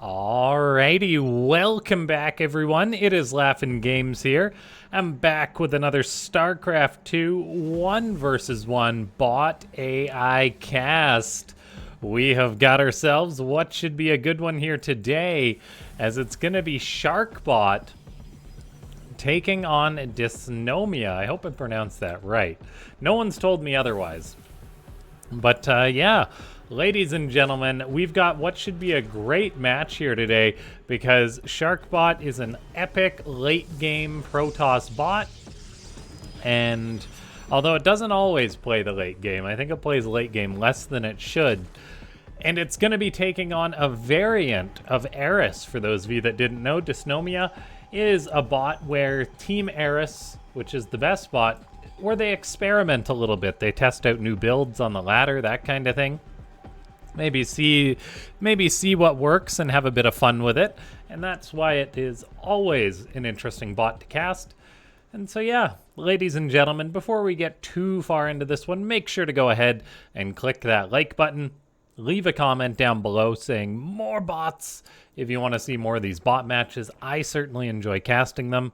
Alrighty, welcome back everyone. It is LaughNgamez here. I'm back with another Starcraft 2 1 vs 1 bot AI cast. We have got ourselves what should be a good one here today, as it's gonna be Sharkbot taking on Dysnomia. I hope I pronounced that right. No one's told me otherwise. But yeah, ladies and gentlemen, we've got what should be a great match here today, because Sharkbot is an epic late game Protoss bot, and although it doesn't always play the late game, I think it plays late game less than it should. And it's going to be taking on a variant of Eris. For those of you that didn't know, Dysnomia is a bot where Team Eris, which is the best bot, where they experiment a little bit. They test out new builds on the ladder, that kind of thing. Maybe see what works and have a bit of fun with it. And that's why it is always an interesting bot to cast. And so yeah, ladies and gentlemen, before we get too far into this one, make sure to go ahead and click that like button. Leave a comment down below saying more bots if you want to see more of these bot matches. I certainly enjoy casting them.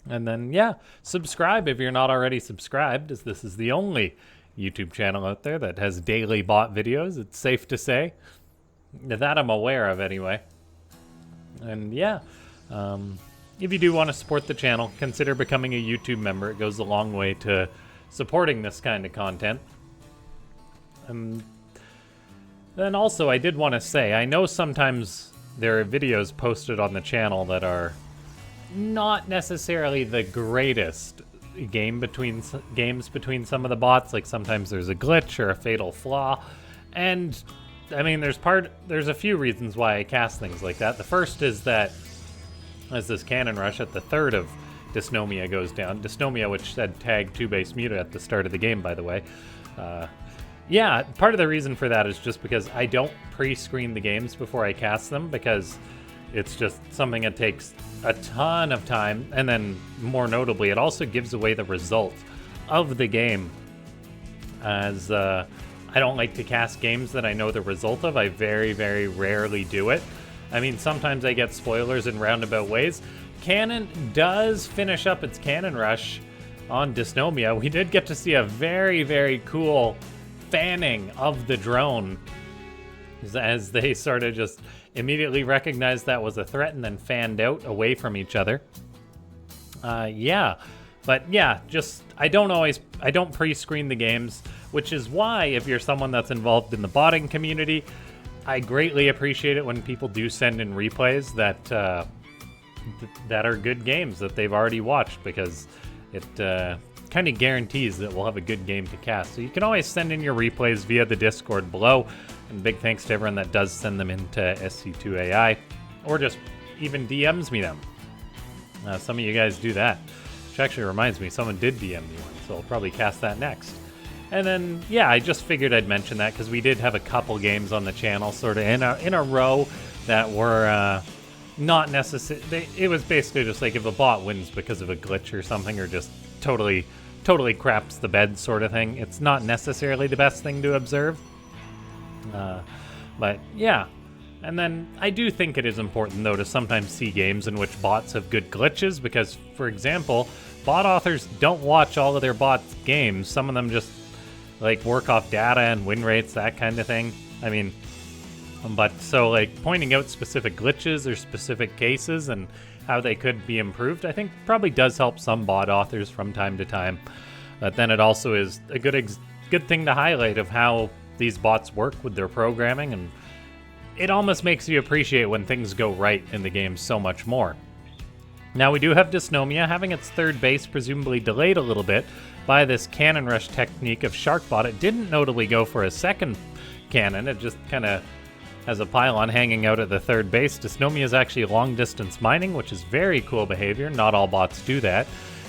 And then, yeah, subscribe if you're not already subscribed, as this is the only YouTube channel out there that has daily bot videos, it's safe to say. That I'm aware of, anyway. And, yeah, if you do want to support the channel, consider becoming a YouTube member. It goes a long way to supporting this kind of content. And then also, I did want to say, I know sometimes there are videos posted on the channel that are not necessarily the greatest games between some of the bots. Like sometimes there's a glitch or a fatal flaw, and I mean there's a few reasons why I cast things like that. The first is that as this cannon rush at the third of Dysnomia goes down, Dysnomia, which said tag 2 base muta at the start of the game, by the way, yeah, part of the reason for that is just because I don't pre-screen the games before I cast them, because it's just something that takes a ton of time, and then more notably, it also gives away the result of the game, as I don't like to cast games that I know the result of. I very, very rarely do it. I mean, sometimes I get spoilers in roundabout ways. Cannon does finish up its cannon rush on Dysnomia. We did get to see a very, very cool fanning of the drone, as they sort of just immediately recognized that was a threat and then fanned out away from each other. Yeah, but yeah, just I don't pre-screen the games, which is why if you're someone that's involved in the botting community, I greatly appreciate it when people do send in replays that that are good games that they've already watched, because it kind of guarantees that we'll have a good game to cast. So you can always send in your replays via the Discord below, and big thanks to everyone that does send them into SC2AI, or just even DMs me them. Some of you guys do that, which actually reminds me, someone did DM me one, so I'll probably cast that next. And then, yeah, I just figured I'd mention that, because we did have a couple games on the channel sort of in a row that were not necessary. It was basically just like if a bot wins because of a glitch or something, or just totally craps the bed sort of thing, it's not necessarily the best thing to observe. But yeah, and then I do think it is important though to sometimes see games in which bots have good glitches, because for example, bot authors don't watch all of their bots' games. Some of them just like work off data and win rates, that kind of thing. I mean, but so like pointing out specific glitches or specific cases and how they could be improved, I think probably does help some bot authors from time to time. But then it also is a good thing to highlight of how these bots work with their programming, and it almost makes you appreciate when things go right in the game so much more. Now we do have Dysnomia having its third base presumably delayed a little bit by this cannon rush technique of Sharkbot. It didn't notably go for a second cannon, it just kind of has a pylon hanging out at the third base. Dysnomia is actually long distance mining, which is very cool behavior. Not all bots do that,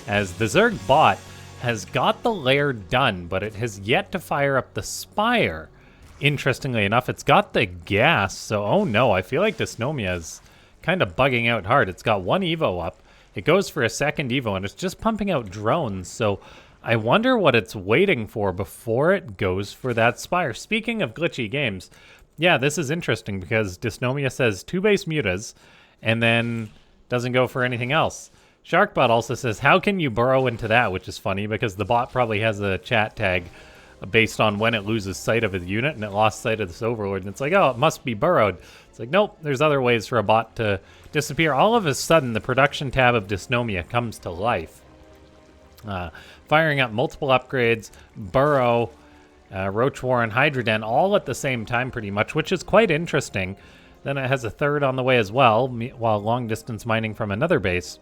as the Zerg bot has got the lair done, but it has yet to fire up the spire. Interestingly enough, it's got the gas, so oh no, I feel like Dysnomia is kind of bugging out hard. It's got one Evo up, it goes for a second Evo, and it's just pumping out drones, so I wonder what it's waiting for before it goes for that spire. Speaking of glitchy games, Yeah, this is interesting because Dysnomia says 2 base mutas and then doesn't go for anything else. Sharkbot also says, how can you burrow into that? Which is funny because the bot probably has a chat tag based on when it loses sight of a unit, and it lost sight of this overlord, and it's like, oh, it must be burrowed. It's like, nope, there's other ways for a bot to disappear. All of a sudden, the production tab of Dysnomia comes to life. Firing up multiple upgrades, burrow, Roach Warren, Hydra Den, all at the same time pretty much, which is quite interesting. Then it has a third on the way as well, while long distance mining from another base.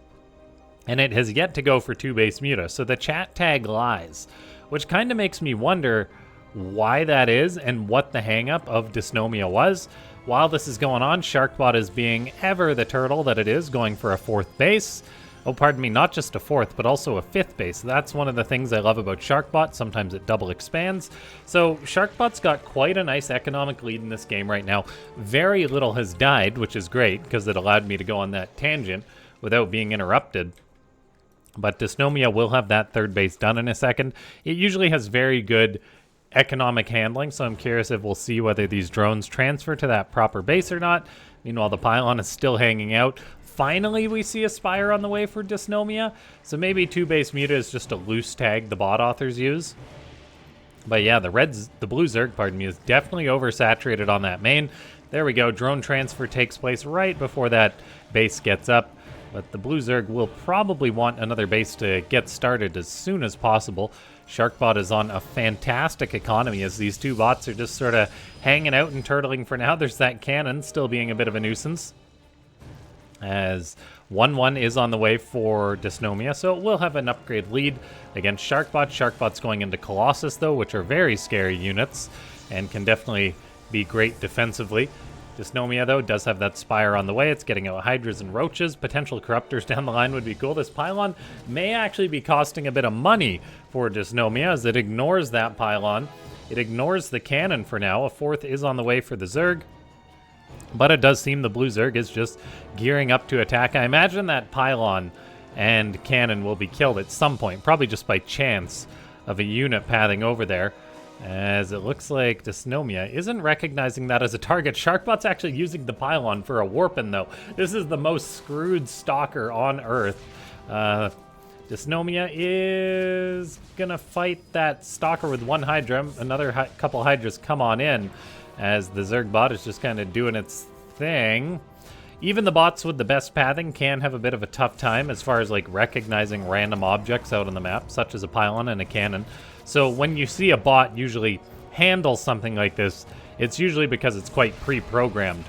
And it has yet to go for 2 base muta. So the chat tag lies, which kind of makes me wonder why that is and what the hang-up of Dysnomia was. While this is going on, Sharkbot is being ever the turtle that it is, going for a 4th base. Oh, pardon me, not just a 4th, but also a 5th base. That's one of the things I love about Sharkbot. Sometimes it double expands. So Sharkbot's got quite a nice economic lead in this game right now. Very little has died, which is great, because it allowed me to go on that tangent without being interrupted. But Dysnomia will have that 3rd base done in a second. It usually has very good economic handling, so I'm curious if we'll see whether these drones transfer to that proper base or not. Meanwhile, the pylon is still hanging out. Finally, we see a Spire on the way for Dysnomia, so maybe 2 base muta is just a loose tag the bot authors use. But yeah, the blue Zerg, pardon me, is definitely oversaturated on that main. There we go, drone transfer takes place right before that base gets up. But the blue Zerg will probably want another base to get started as soon as possible. Sharkbot is on a fantastic economy as these 2 bots are just sort of hanging out and turtling for now. There's that cannon still being a bit of a nuisance, as 1-1 is on the way for Dysnomia, so it will have an upgrade lead against Sharkbot. Sharkbot's going into Colossus, though, which are very scary units and can definitely be great defensively. Dysnomia, though, does have that Spire on the way. It's getting out Hydras and Roaches. Potential Corruptors down the line would be cool. This Pylon may actually be costing a bit of money for Dysnomia, as it ignores that Pylon. It ignores the cannon for now. A 4th is on the way for the Zerg. But it does seem the blue Zerg is just gearing up to attack. I imagine that Pylon and cannon will be killed at some point, probably just by chance of a unit pathing over there, as it looks like Dysnomia isn't recognizing that as a target. Sharkbot's actually using the Pylon for a warpin', though. This is the most screwed stalker on Earth. Dysnomia is gonna fight that stalker with 1 Hydra. Another couple Hydras come on in, as the Zerg bot is just kind of doing its thing. Even the bots with the best pathing can have a bit of a tough time as far as like recognizing random objects out on the map, such as a pylon and a cannon. So when you see a bot usually handle something like this, it's usually because it's quite pre-programmed.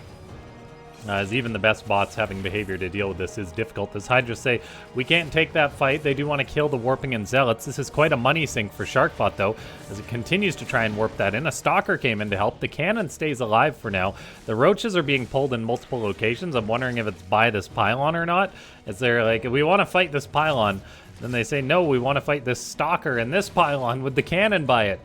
As even the best bots having behavior to deal with this is difficult. As Hydra say, we can't take that fight. They do want to kill the Warping and Zealots. This is quite a money sink for Sharkbot, though, as it continues to try and warp that in. A Stalker came in to help. The cannon stays alive for now. The Roaches are being pulled in multiple locations. I'm wondering if it's by this pylon or not. As they're like, we want to fight this pylon. Then they say, no, we want to fight this Stalker and this pylon with the cannon by it.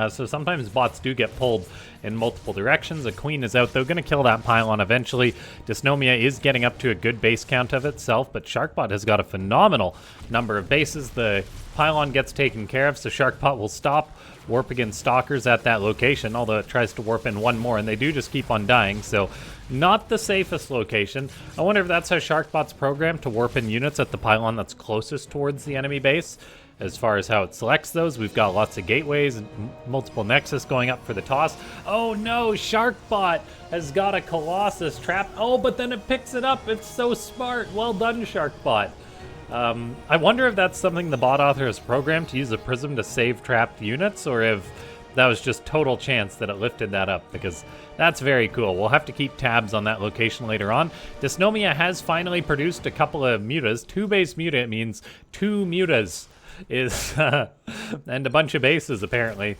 So sometimes bots do get pulled in multiple directions. A queen is out, though, going to kill that pylon eventually. Dysnomia is getting up to a good base count of itself, but Sharkbot has got a phenomenal number of bases. The pylon gets taken care of, so Sharkbot will stop warping stalkers at that location, although it tries to warp in 1 more, and they do just keep on dying, so not the safest location. I wonder if that's how Sharkbot's programmed, to warp in units at the pylon that's closest towards the enemy base. As far as how it selects those, we've got lots of gateways and multiple nexus going up for the toss. Oh no, Sharkbot has got a Colossus trapped. Oh, but then it picks it up. It's so smart. Well done, Sharkbot. I wonder if that's something the bot author has programmed to use a prism to save trapped units, or if that was just total chance that it lifted that up, because that's very cool. We'll have to keep tabs on that location later on. Dysnomia has finally produced a couple of mutas. 2 base muta, it means 2 mutas. And a bunch of bases, apparently.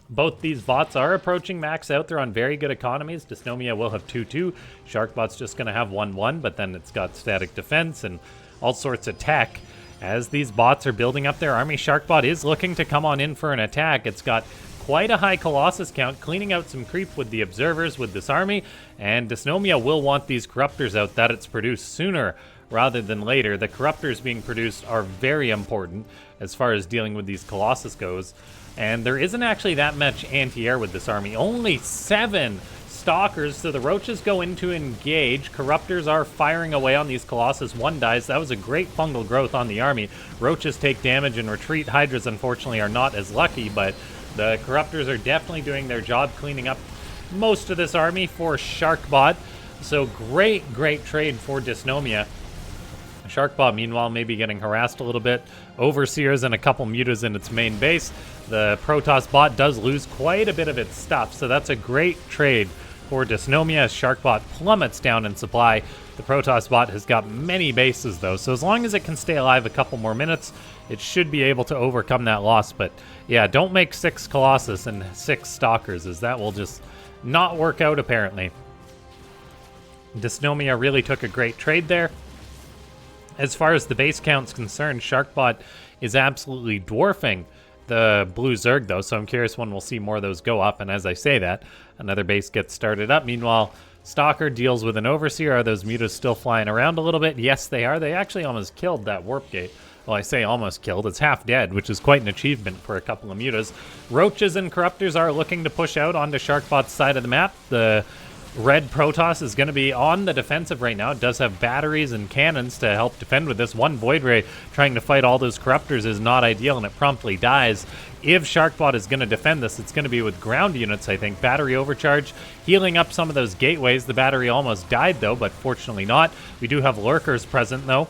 Both these bots are approaching max out. They're on very good economies. Dysnomia will have 2-2. Sharkbot's just going to have 1-1, but then it's got static defense and all sorts of tech. As these bots are building up their army, Sharkbot is looking to come on in for an attack. It's got quite a high Colossus count, cleaning out some creep with the observers with this army, and Dysnomia will want these Corruptors out that it's produced sooner rather than later. The Corruptors being produced are very important as far as dealing with these Colossus goes. And there isn't actually that much anti-air with this army. Only 7 Stalkers, so the Roaches go in to engage. Corruptors are firing away on these Colossus. 1 dies. That was a great fungal growth on the army. Roaches take damage and retreat. Hydras, unfortunately, are not as lucky, but the Corruptors are definitely doing their job cleaning up most of this army for Sharkbot. So great trade for Dysnomia. Sharkbot, meanwhile, maybe getting harassed a little bit. Overseers and a couple mutas in its main base. The Protoss bot does lose quite a bit of its stuff, so that's a great trade for Dysnomia as Sharkbot plummets down in supply. The Protoss bot has got many bases, though, so as long as it can stay alive a couple more minutes, it should be able to overcome that loss. But yeah, don't make 6 Colossus and 6 Stalkers, as that will just not work out, apparently. Dysnomia really took a great trade there. As far as the base count's concerned, Sharkbot is absolutely dwarfing the blue Zerg, though, so I'm curious when we'll see more of those go up. And as I say that, another base gets started up. Meanwhile, Stalker deals with an Overseer. Are those mutas still flying around a little bit? Yes, they are. They actually almost killed that warp gate. Well, I say almost killed. It's half dead, which is quite an achievement for a couple of mutas. Roaches and Corruptors are looking to push out onto Sharkbot's side of the map. The red Protoss is going to be on the defensive right now. It does have batteries and cannons to help defend with this. One Void Ray trying to fight all those Corruptors is not ideal, and it promptly dies. If Sharkbot is going to defend this, it's going to be with ground units, I think. Battery overcharge, healing up some of those gateways. The battery almost died, though, but fortunately not. We do have Lurkers present, though,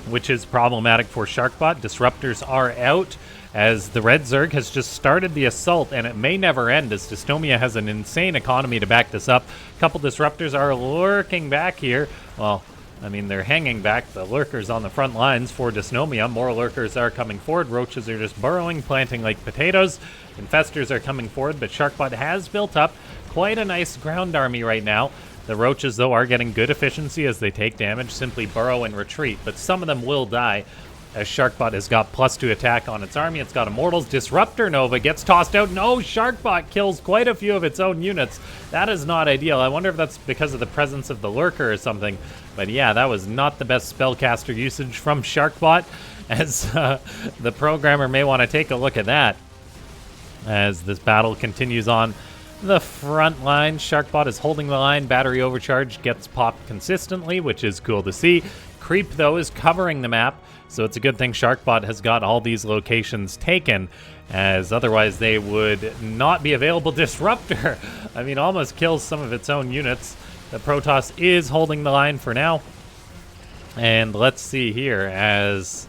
which is problematic for Sharkbot. Disruptors are out, as the Red Zerg has just started the assault, and it may never end, as Dysnomia has an insane economy to back this up. A couple Disruptors are lurking back here. Well, I mean, they're hanging back. The Lurkers on the front lines for Dysnomia. More Lurkers are coming forward. Roaches are just burrowing, planting like potatoes. Infestors are coming forward, but Sharkbot has built up quite a nice ground army right now. The Roaches, though, are getting good efficiency as they take damage, simply burrow and retreat, but some of them will die, as Sharkbot has got +2 attack on its army. It's got Immortals. Disruptor Nova gets tossed out. No, Sharkbot kills quite a few of its own units. That is not ideal. I wonder if that's because of the presence of the Lurker or something. But yeah, that was not the best spellcaster usage from Sharkbot, as the programmer may want to take a look at that. As this battle continues on the front line, Sharkbot is holding the line. Battery overcharge gets popped consistently, which is cool to see. Creep, though, is covering the map, so it's a good thing Sharkbot has got all these locations taken, as otherwise they would not be available. Disruptor, I mean, almost kills some of its own units. The Protoss is holding the line for now. And let's see here, as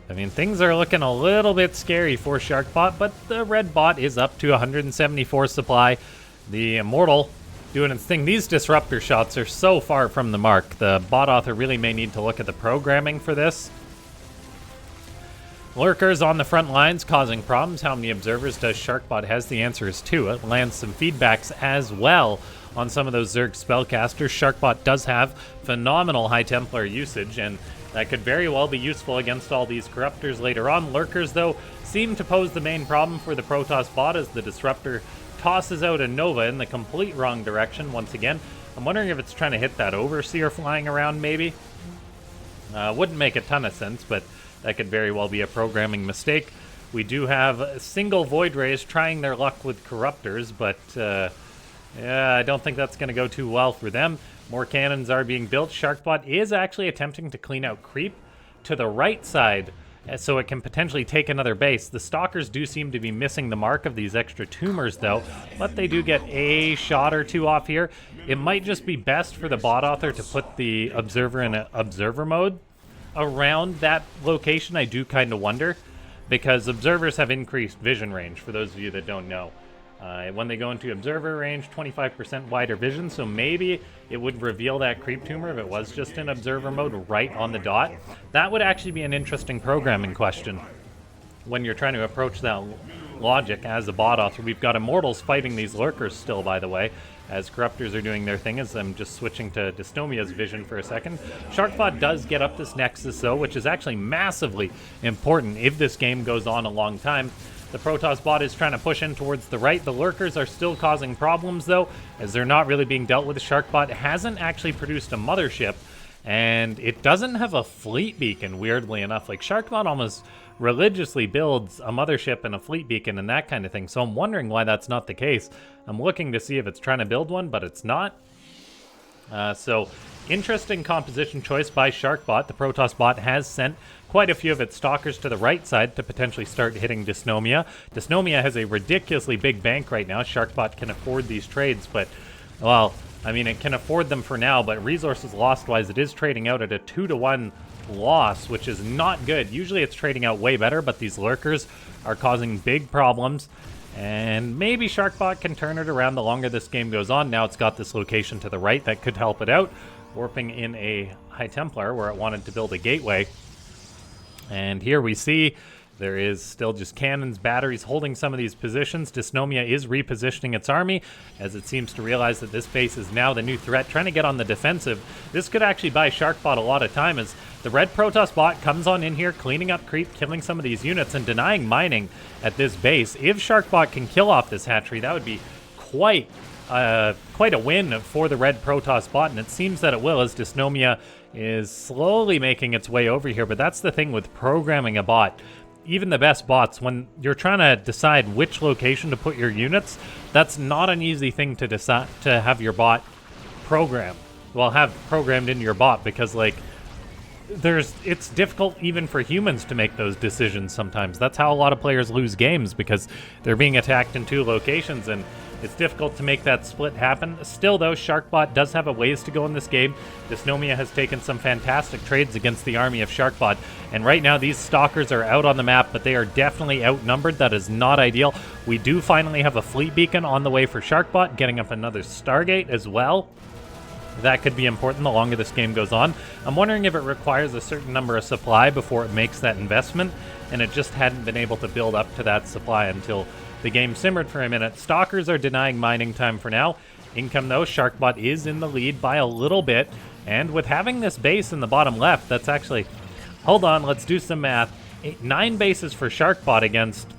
I mean, things are looking a little bit scary for Sharkbot, but the red bot is up to 174 supply. The Immortal doing its thing. These disruptor shots are so far from the mark. The bot author really may need to look at the programming for this. Lurkers on the front lines causing problems. How many observers does Sharkbot has? The answer is 2. It lands some feedbacks as well on some of those Zerg spellcasters. Sharkbot does have phenomenal High Templar usage, and that could very well be useful against all these Corruptors later on. Lurkers, though, seem to pose the main problem for the Protoss bot, as the Disruptor tosses out a Nova in the complete wrong direction once again. I'm wondering if it's trying to hit that Overseer flying around, maybe. Wouldn't make a ton of sense, but that could very well be a programming mistake. We do have single Void Rays trying their luck with Corruptors, but yeah, I don't think that's going to go too well for them. More cannons are being built. Sharkbot is actually attempting to clean out Creep to the right side, so it can potentially take another base. The Stalkers do seem to be missing the mark of these extra tumors, though, but they do get a shot or two off here. It might just be best for the bot author to put the Observer in observer mode around that location. I do kind of wonder, because Observers have increased vision range, for those of you that don't know. When they go into observer range, 25% wider vision, so maybe it would reveal that creep tumor if it was just in observer mode right on the dot. That would actually be an interesting programming question when you're trying to approach that logic as a bot author. We've got Immortals fighting these Lurkers still, by the way, as Corruptors are doing their thing, as I'm just switching to Dysnomia's vision for a second. Sharkbot does get up this Nexus, though, which is actually massively important if this game goes on a long time. The Protoss bot is trying to push in towards the right. The Lurkers are still causing problems, though, as they're not really being dealt with. Sharkbot hasn't actually produced a mothership, And it doesn't have a fleet beacon, weirdly enough. Like, Sharkbot almost religiously builds a mothership and a fleet beacon and that kind of thing. So I'm wondering why that's not the case. I'm looking to see if it's trying to build one, but it's not. So interesting composition choice by Sharkbot. The Protoss bot has sent quite a few of its stalkers to the right side to potentially start hitting Dysnomia. Dysnomia has a ridiculously big bank right now. Sharkbot can afford these trades, but, well, I mean, it can afford them for now, but resources lost-wise, it is trading out at a 2-to-1 loss, which is not good. Usually it's trading out way better, but these lurkers are causing big problems. And maybe Sharkbot can turn it around the longer this game goes on. Now it's got this location to the right that could help it out, warping in a High Templar where it wanted to build a gateway. And here we see there is still just cannons, batteries holding some of these positions. Dysnomia is repositioning its army as it seems to realize that this base is now the new threat, trying to get on the defensive. This could actually buy Sharkbot a lot of time as the red Protoss bot comes on in here, cleaning up creep, killing some of these units, and denying mining at this base. If Sharkbot can kill off this hatchery, that would be quite a win for the red Protoss bot, and it seems that it will as Dysnomia is slowly making its way over here. But that's the thing with programming a bot. Even the best bots, when you're trying to decide which location to put your units, that's not an easy thing to decide to have your bot program. Well, have programmed into your bot, because like it's difficult even for humans to make those decisions sometimes. That's how a lot of players lose games, because they're being attacked in two locations, and it's difficult to make that split happen. Still, though, Sharkbot does have a ways to go in this game. Dysnomia has taken some fantastic trades against the army of Sharkbot, and right now these stalkers are out on the map, but they are definitely outnumbered. That is not ideal. We do finally have a fleet beacon on the way for Sharkbot, getting up another Stargate as well. That could be important the longer this game goes on. I'm wondering if it requires a certain number of supply before it makes that investment, and it just hadn't been able to build up to that supply until the game simmered for a minute. Stalkers are denying mining time for now. Income, though, Sharkbot is in the lead by a little bit, and with having this base in the bottom left, that's actually... Hold on, let's do some math. 9 bases for Sharkbot against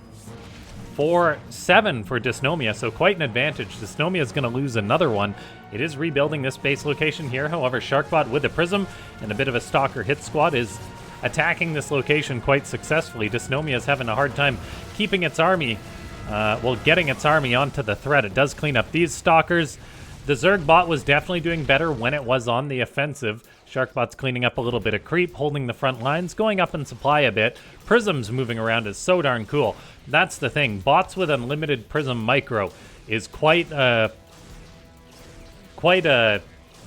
7 for Dysnomia, so quite an advantage. Dysnomia is going to lose another one. It is rebuilding this base location here. However, Sharkbot with a Prism and a bit of a Stalker hit squad is attacking this location quite successfully. Dysnomia is having a hard time keeping its army, getting its army onto the threat. It does clean up these Stalkers. The Zerg bot was definitely doing better when it was on the offensive. Sharkbot's cleaning up a little bit of creep, holding the front lines, going up in supply a bit. Prisms moving around is so darn cool. That's the thing. Bots with unlimited Prism Micro is quite a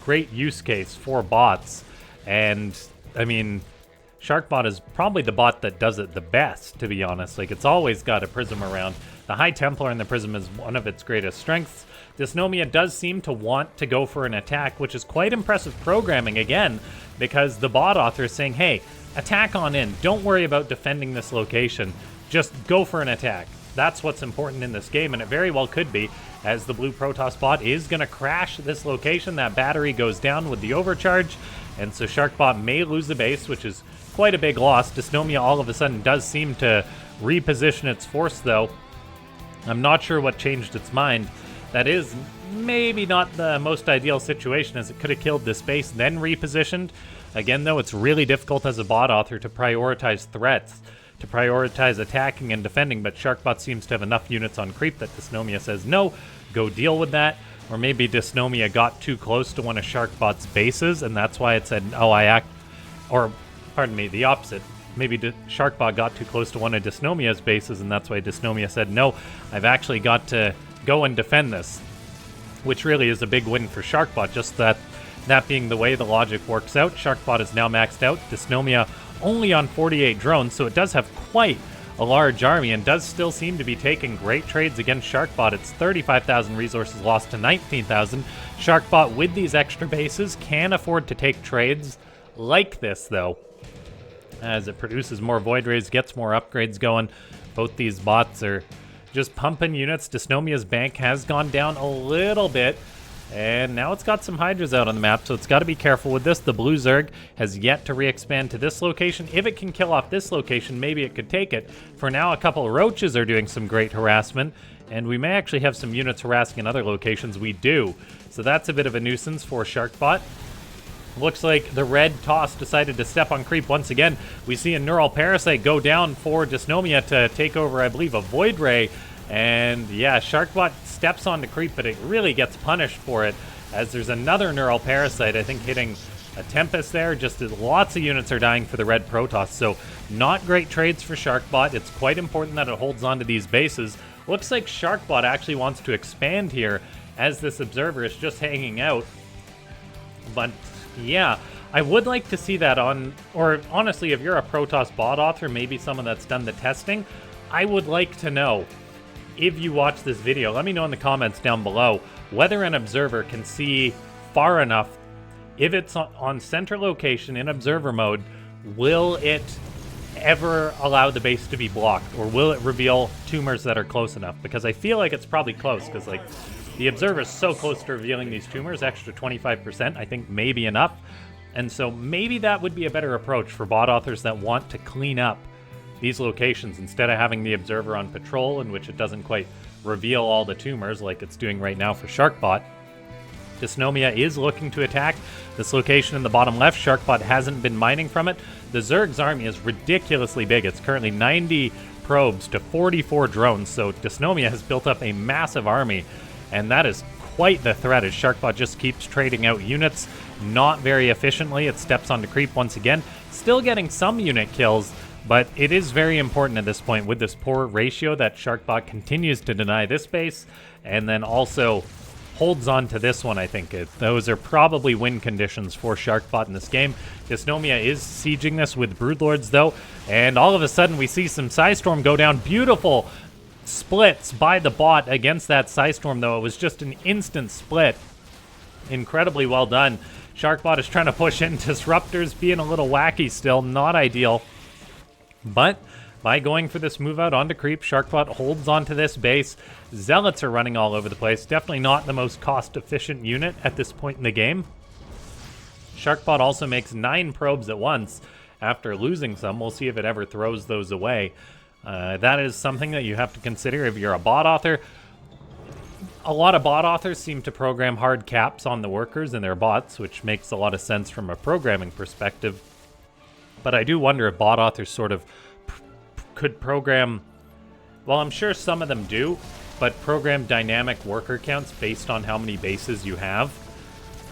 great use case for bots. And, I mean, Sharkbot is probably the bot that does it the best, to be honest. Like, it's always got a Prism around. The High Templar and the Prism is one of its greatest strengths. Dysnomia does seem to want to go for an attack, which is quite impressive programming, again, because the bot author is saying, hey, attack on in. Don't worry about defending this location. Just go for an attack. That's what's important in this game, and it very well could be, as the blue Protoss bot is going to crash this location. That battery goes down with the overcharge, and so Sharkbot may lose the base, which is quite a big loss. Dysnomia all of a sudden does seem to reposition its force, though. I'm not sure what changed its mind. That is maybe not the most ideal situation, as it could have killed this base, then repositioned. Again, though, it's really difficult as a bot author to prioritize threats, to prioritize attacking and defending, but Sharkbot seems to have enough units on creep that Dysnomia says, no, go deal with that. Or maybe Dysnomia got too close to one of Sharkbot's bases, and that's why it said, oh, or, pardon me, the opposite. Maybe Sharkbot got too close to one of Dysnomia's bases, and that's why Dysnomia said, no, I've actually got to go and defend this, which really is a big win for Sharkbot. Just that being the way the logic works out. Sharkbot is now maxed out. Dysnomia only on 48 drones, so it does have quite a large army and does still seem to be taking great trades against Sharkbot. It's 35,000 resources lost to 19,000. Sharkbot with these extra bases can afford to take trades like this, though, as it produces more Void Rays, gets more upgrades going. Both these bots are just pumping units. Dysnomia's bank has gone down a little bit, and now it's got some Hydras out on the map, so it's got to be careful with this. The blue Zerg has yet to re-expand to this location. If it can kill off this location, maybe it could take it. For now, a couple of Roaches are doing some great harassment, and we may actually have some units harassing in other locations. We do, so that's a bit of a nuisance for Sharkbot. Looks like the red toss decided to step on creep once again. We see a neural parasite go down for Dysnomia to take over, I believe, a void ray. And yeah, Sharkbot steps on the creep, but it really gets punished for it, as there's another neural parasite, I think, hitting a Tempest there. Just as lots of units are dying for the red Protoss. So not great trades for Sharkbot. It's quite important that it holds on to these bases. Looks like Sharkbot actually wants to expand here, as this observer is just hanging out. But yeah, I would like to see that on, or honestly, if you're a Protoss bot author, maybe someone that's done the testing, I would like to know, if you watch this video, let me know in the comments down below whether an observer can see far enough. If it's on center location in observer mode, will it ever allow the base to be blocked, or will it reveal tumors that are close enough? Because I feel like it's probably close, because like the observer is so close to revealing these tumors. Extra 25%, I think, may be enough. And so maybe that would be a better approach for bot authors that want to clean up these locations, instead of having the observer on patrol, in which it doesn't quite reveal all the tumors like it's doing right now for Sharkbot. Dysnomia is looking to attack this location in the bottom left. Sharkbot hasn't been mining from it. The Zerg's army is ridiculously big. It's currently 90 probes to 44 drones, so Dysnomia has built up a massive army, and that is quite the threat, as Sharkbot just keeps trading out units, not very efficiently. It steps on the creep once again, still getting some unit kills, but it is very important at this point with this poor ratio that Sharkbot continues to deny this base, and then also holds on to this one. I think those are probably win conditions for Sharkbot in this game. Dysnomia is sieging this with Broodlords though, and all of a sudden we see some Psystorm go down. Beautiful splits by the bot against that Psystorm though. It was just an instant split. Incredibly well done. Sharkbot is trying to push in. Disruptors being a little wacky still, not ideal. But by going for this move out onto creep, Sharkbot holds onto this base. Zealots are running all over the place. Definitely not the most cost-efficient unit at this point in the game. Sharkbot also makes 9 probes at once after losing some. We'll see if it ever throws those away. That is something that you have to consider if you're a bot author. A lot of bot authors seem to program hard caps on the workers and their bots, which makes a lot of sense from a programming perspective. But I do wonder if bot authors sort of could program, well, I'm sure some of them do, but program dynamic worker counts based on how many bases you have.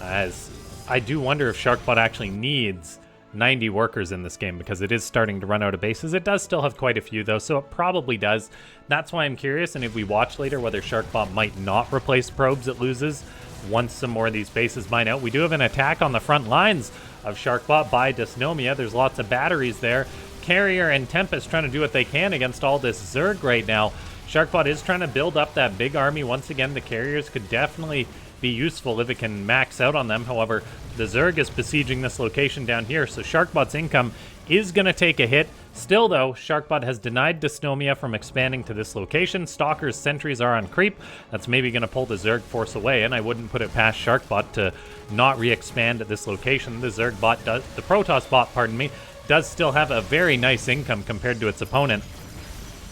As I do wonder if Sharkbot actually needs 90 workers in this game, because it is starting to run out of bases. It does still have quite a few though, so it probably does. That's why I'm curious, and if we watch later, whether Sharkbot might not replace probes it loses once some more of these bases mine out. We do have an attack on the front lines of Sharkbot by Dysnomia. There's lots of batteries there. Carrier and Tempest trying to do what they can against all this Zerg right now. Sharkbot is trying to build up that big army. Once again, the carriers could definitely be useful if it can max out on them. However, the Zerg is besieging this location down here, so Sharkbot's income is going to take a hit. Still, though, Sharkbot has denied Dysnomia from expanding to this location. Stalker's sentries are on creep. That's maybe going to pull the Zerg force away, and I wouldn't put it past Sharkbot to not re-expand at this location. The Zerg bot does, the Protoss bot, pardon me, does still have a very nice income compared to its opponent.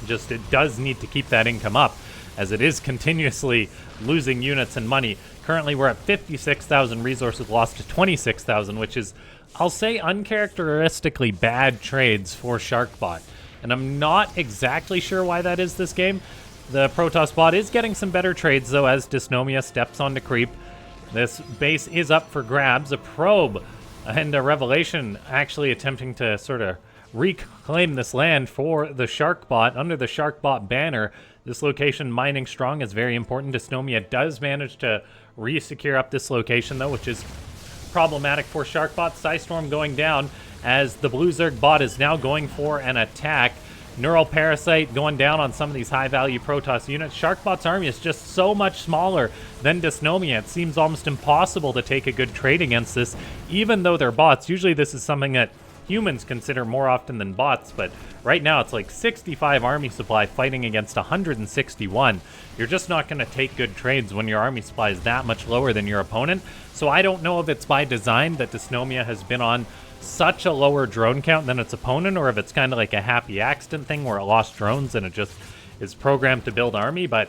Just it does need to keep that income up, as it is continuously losing units and money. Currently, we're at 56,000 resources lost to 26,000, which is, I'll say, uncharacteristically bad trades for Sharkbot. And I'm not exactly sure why that is this game. The Protoss bot is getting some better trades, though, as Dysnomia steps onto creep. This base is up for grabs. A probe and a revelation actually attempting to sort of reclaim this land for the Sharkbot under the Sharkbot banner. This location mining strong is very important. Dysnomia does manage to re-secure up this location, though, which is problematic for Sharkbot. Psystorm going down as the Blue Zerg bot is now going for an attack. Neural Parasite going down on some of these high-value Protoss units. Sharkbot's army is just so much smaller than Dysnomia. It seems almost impossible to take a good trade against this, even though they're bots. Usually this is something that humans consider more often than bots, but right now it's like 65 army supply fighting against 161. You're just not going to take good trades when your army supply is that much lower than your opponent. So I don't know if it's by design that Dysnomia has been on such a lower drone count than its opponent, or if it's kind of like a happy accident thing where it lost drones and it just is programmed to build army. But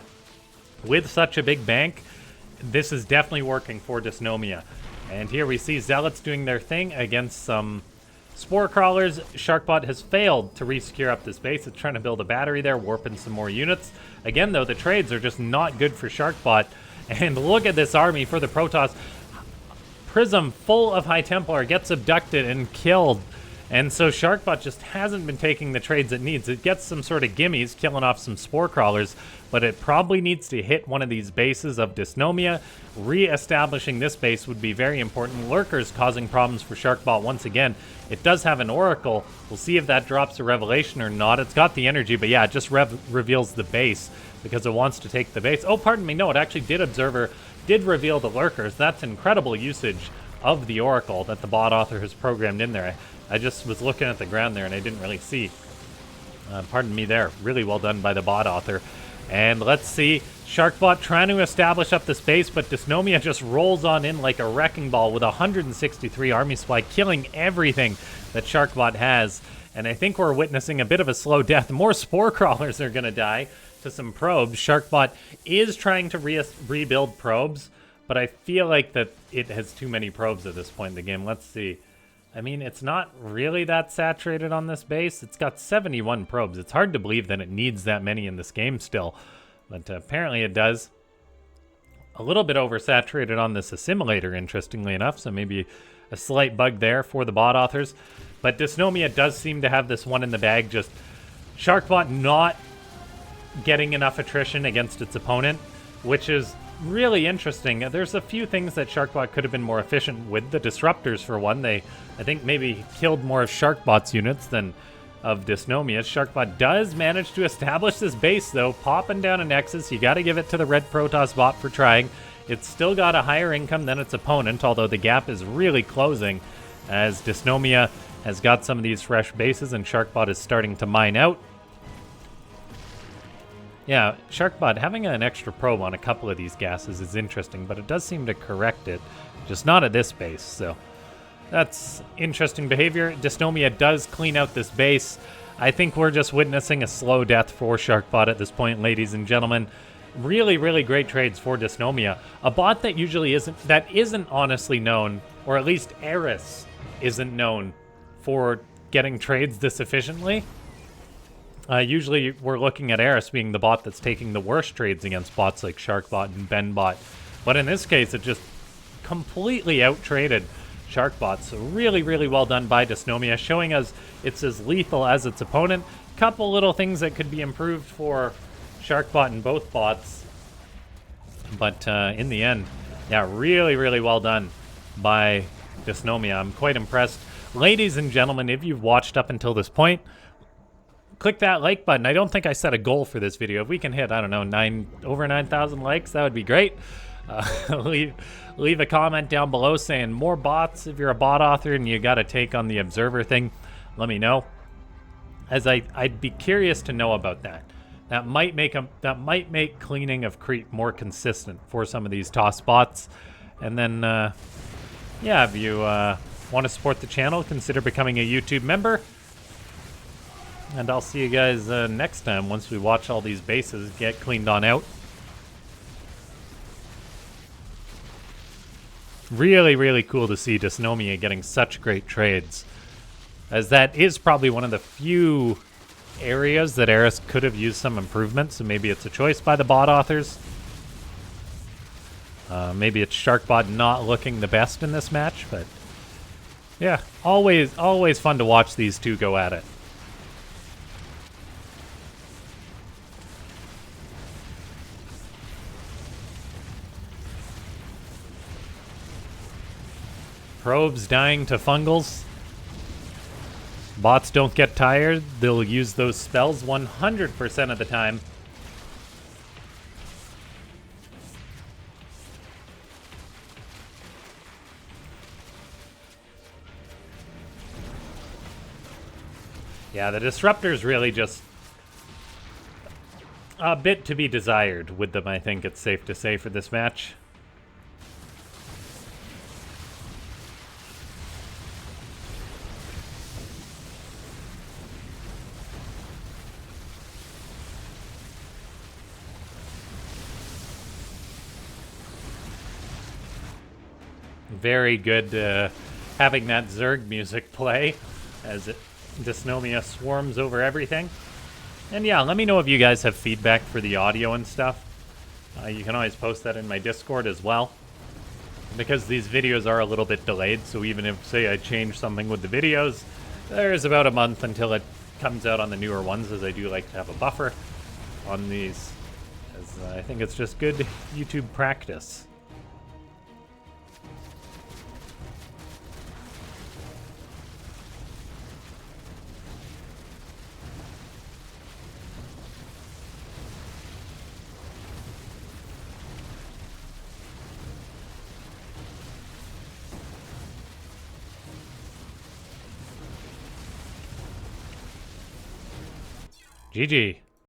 with such a big bank, this is definitely working for Dysnomia. And here we see Zealots doing their thing against some Spore Crawlers. Sharkbot has failed to re-secure up this base. It's trying to build a battery there, warping some more units. Again, though, the trades are just not good for Sharkbot. And look at this army for the Protoss. Prism, full of High Templar, gets abducted and killed. And so Sharkbot just hasn't been taking the trades it needs. It gets some sort of gimmies, killing off some Spore Crawlers, but it probably needs to hit one of these bases of Dysnomia. Re-establishing this base would be very important. Lurkers causing problems for Sharkbot once again. It does have an Oracle. We'll see if that drops a Revelation or not. It's got the energy, but yeah, it just reveals the base because it wants to take the base. Oh, pardon me, no, it actually did reveal the Lurkers. That's incredible usage of the Oracle that the bot author has programmed in there. I just was looking at the ground there and I didn't really see. Pardon me there. Really well done by the bot author. And let's see. Sharkbot trying to establish up the space, but Dysnomia just rolls on in like a wrecking ball with 163 army supply, killing everything that Sharkbot has. And I think we're witnessing a bit of a slow death. More Spore Crawlers are going to die to some probes. Sharkbot is trying to rebuild probes, but I feel like that it has too many probes at this point in the game. Let's see. I mean, it's not really that saturated on this base. It's got 71 probes. It's hard to believe that it needs that many in this game still, but apparently it does. A little bit oversaturated on this assimilator, interestingly enough, so maybe a slight bug there for the bot authors. But Dysnomia does seem to have this one in the bag, just Sharkbot not getting enough attrition against its opponent, which is really interesting. There's a few things that Sharkbot could have been more efficient with. The disruptors, for one, I think maybe killed more of Sharkbot's units than of Dysnomia's. Sharkbot does manage to establish this base, though, popping down a Nexus. You got to give it to the red Protoss bot for trying. It's still got a higher income than its opponent, although the gap is really closing as Dysnomia has got some of these fresh bases and Sharkbot is starting to mine out. Yeah, Sharkbot having an extra probe on a couple of these gases is interesting, but it does seem to correct it, just not at this base, so that's interesting behavior. Dysnomia does clean out this base. I think we're just witnessing a slow death for Sharkbot at this point, ladies and gentlemen. Really, really great trades for Dysnomia. A bot that usually isn't honestly known, or at least Eris isn't known for getting trades this efficiently. Usually we're looking at Eris being the bot that's taking the worst trades against bots like Sharkbot and Benbot. But in this case, it just completely out-traded Sharkbot. So really, really well done by Dysnomia, showing us it's as lethal as its opponent. Couple little things that could be improved for Sharkbot and both bots. But in the end, yeah, really, really well done by Dysnomia. I'm quite impressed. Ladies and gentlemen, if you've watched up until this point, click that like button. I don't think I set a goal for this video. If we can hit, I don't know, over 9,000 likes, that would be great. Leave a comment down below saying more bots. If you're a bot author and you got a take on the observer thing, let me know. As I'd be curious to know about that. That might make cleaning of creep more consistent for some of these toss bots. And then, yeah, if you want to support the channel, consider becoming a YouTube member. And I'll see you guys next time once we watch all these bases get cleaned on out. Really, really cool to see Dysnomia getting such great trades, as that is probably one of the few areas that Eris could have used some improvement, so maybe it's a choice by the bot authors. Maybe it's Sharkbot not looking the best in this match, but yeah, always fun to watch these two go at it. Probes dying to fungals. Bots don't get tired. They'll use those spells 100% of the time. Yeah, the disruptors really just a bit to be desired with them, I think it's safe to say, for this match. Very good having that Zerg music play as Dysnomia swarms over everything. And yeah, let me know if you guys have feedback for the audio and stuff. You can always post that in my Discord as well. Because these videos are a little bit delayed, so even if, say, I change something with the videos, there's about a month until it comes out on the newer ones, as I do like to have a buffer on these, as I think it's just good YouTube practice. GG.